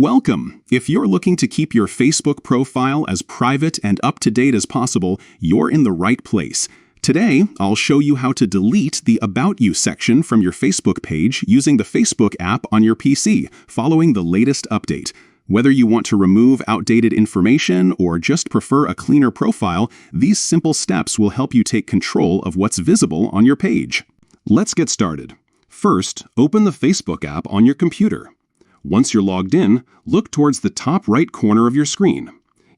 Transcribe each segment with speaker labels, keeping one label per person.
Speaker 1: Welcome! If you're looking to keep your Facebook profile as private and up-to-date as possible, you're in the right place. Today, I'll show you how to delete the About You section from your Facebook page using the Facebook app on your PC, following the latest update. Whether you want to remove outdated information or just prefer a cleaner profile, these simple steps will help you take control of what's visible on your page. Let's get started. First, open the Facebook app on your computer. Once you're logged in, look towards the top right corner of your screen.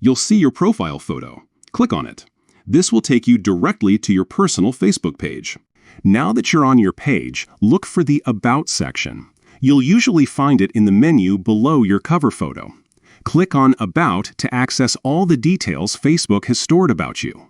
Speaker 1: You'll see your profile photo. Click on it. This will take you directly to your personal Facebook page. Now that you're on your page, look for the About section. You'll usually find it in the menu below your cover photo. Click on About to access all the details Facebook has stored about you.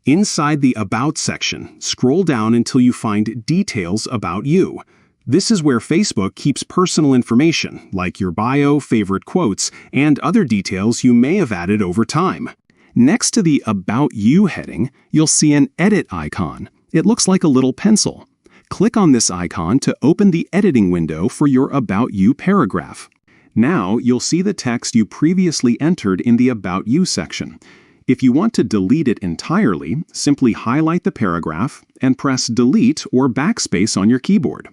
Speaker 1: Inside the About section, scroll down until you find Details About You. This is where Facebook keeps personal information, like your bio, favorite quotes, and other details you may have added over time. Next to the About You heading, you'll see an Edit icon. It looks like a little pencil. Click on this icon to open the editing window for your About You paragraph. Now you'll see the text you previously entered in the About You section. If you want to delete it entirely, simply highlight the paragraph and press Delete or Backspace on your keyboard.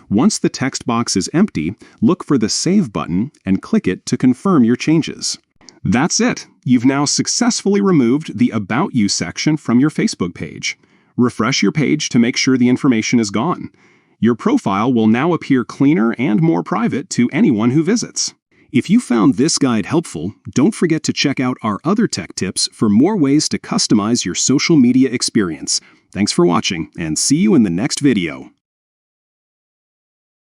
Speaker 1: Once the text box is empty, look for the Save button and click it to confirm your changes. That's it! You've now successfully removed the About You section from your Facebook page. Refresh your page to make sure the information is gone. Your profile will now appear cleaner and more private to anyone who visits. If you found this guide helpful, don't forget to check out our other tech tips for more ways to customize your social media experience. Thanks for watching, and see you in the next video.